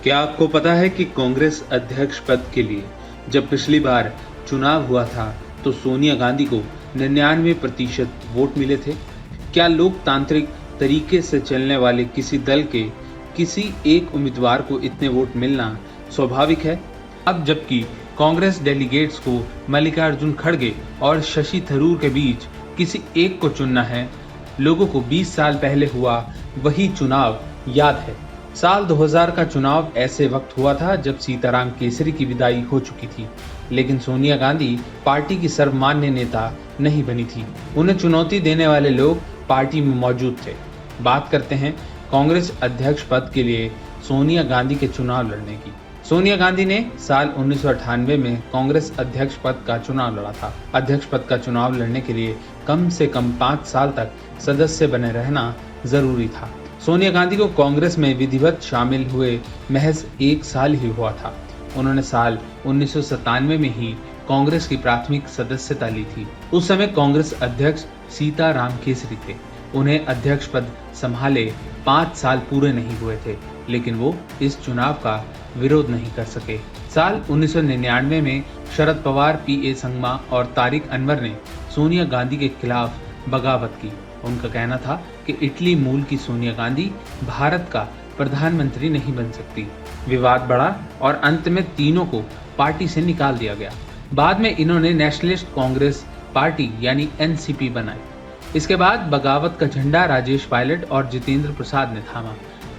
क्या आपको पता है कि कांग्रेस अध्यक्ष पद के लिए जब पिछली बार चुनाव हुआ था तो सोनिया गांधी को 99% वोट मिले थे? क्या लोकतांत्रिक तरीके से चलने वाले किसी दल के किसी एक उम्मीदवार को इतने वोट मिलना स्वाभाविक है? अब जबकि कांग्रेस डेलीगेट्स को मल्लिकार्जुन खड़गे और शशि थरूर के बीच किसी एक को चुनना है, लोगों को 20 साल पहले हुआ वही चुनाव याद है। साल 2000 का चुनाव ऐसे वक्त हुआ था जब सीताराम केसरी की विदाई हो चुकी थी, लेकिन सोनिया गांधी पार्टी की सर्वमान्य नेता नहीं बनी थी। उन्हें चुनौती देने वाले लोग पार्टी में मौजूद थे। बात करते हैं कांग्रेस अध्यक्ष पद के लिए सोनिया गांधी के चुनाव लड़ने की। सोनिया गांधी ने साल 1998 में कांग्रेस अध्यक्ष पद का चुनाव लड़ा था। अध्यक्ष पद का चुनाव लड़ने के लिए कम से कम 5 साल तक सदस्य बने रहना जरूरी था। सोनिया गांधी को कांग्रेस में विधिवत शामिल हुए महज 1 साल ही हुआ था। उन्होंने साल 1997 में ही कांग्रेस की प्राथमिक सदस्यता ली थी। उस समय कांग्रेस अध्यक्ष सीताराम केसरी थे। उन्हें अध्यक्ष पद संभाले 5 साल पूरे नहीं हुए थे, लेकिन वो इस चुनाव का विरोध नहीं कर सके। साल 1999 में शरद पवार, पीए संगमा और तारिक अनवर ने सोनिया गांधी के खिलाफ बगावत की। उनका कहना था कि इटली मूल की सोनिया गांधी भारत का प्रधानमंत्री नहीं बन सकती। विवाद बढ़ा और अंत में तीनों को पार्टी से निकाल दिया गया। बाद में इन्होंने नेशनलिस्ट कांग्रेस पार्टी यानी एनसीपी बनाई। इसके बाद बगावत का झंडा राजेश पायलट और जितेंद्र प्रसाद ने थामा।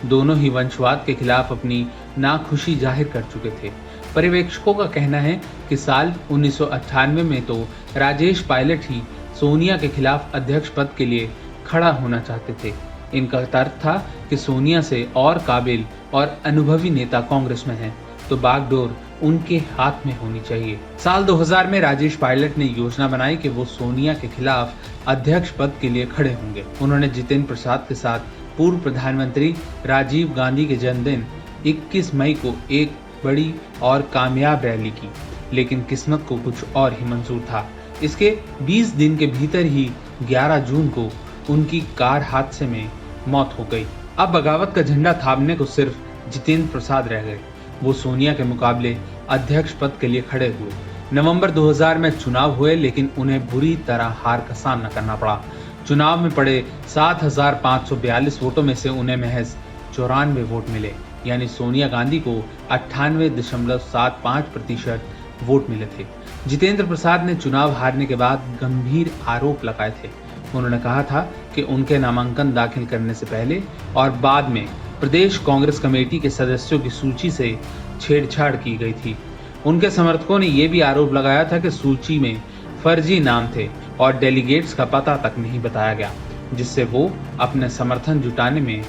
दोनों ही वंशवाद के खिलाफ अपनी नाखुशी जाहिर कर चुके थे। पर्यवेक्षकों का कहना है कि साल 1998 में तो राजेश पायलट ही सोनिया के खिलाफ अध्यक्ष पद के लिए खड़ा होना चाहते थे। इनका तर्क था कि सोनिया से और काबिल और अनुभवी नेता कांग्रेस में हैं, तो बागडोर उनके हाथ में होनी चाहिए। साल 2000 में राजेश पायलट ने योजना बनाई कि वो सोनिया के खिलाफ अध्यक्ष पद के लिए खड़े होंगे। उन्होंने जितेंद्र प्रसाद के साथ पूर्व प्रधानमंत्री राजीव गांधी के जन्मदिन 21 मई को एक बड़ी और कामयाब रैली की, लेकिन किस्मत को कुछ और ही मंजूर था। इसके 20 दिन के भीतर ही 11 जून को उनकी कार हादसे में मौत हो गई। अब बगावत का झंडा थामने को सिर्फ जितेंद्र प्रसाद रह गए। वो सोनिया के मुकाबले अध्यक्ष पद के लिए खड़े हुए। नवंबर 2000 में चुनाव हुए, लेकिन उन्हें बुरी तरह हार का सामना करना पड़ा। चुनाव में पड़े 7542 वोटों में से उन्हें महज 94 वोट मिले, यानी सोनिया गांधी को 98.75% वोट मिले थे। जितेंद्र प्रसाद ने चुनाव हारने के बाद गंभीर आरोप लगाए थे। उन्होंने कहा था कि उनके नामांकन दाखिल करने से पहले और बाद में प्रदेश कांग्रेस कमेटी के सदस्यों की सूची से छेड़छाड़ की गई थी। उनके समर्थकों ने यह भी आरोप लगाया था कि सूची में फर्जी नाम थे और डेलीगेट्स का पता तक नहीं बताया गया, जिससे वो अपने समर्थन जुटाने में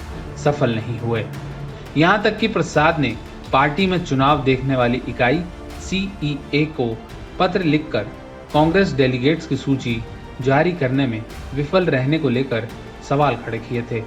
सफल नहीं हुए। यहाँ तक कि प्रसाद ने पार्टी में चुनाव देखने वाली इकाई CEA को पत्र लिखकर कांग्रेस डेलीगेट्स की सूची जारी करने में विफल रहने को लेकर सवाल खड़े किए थे।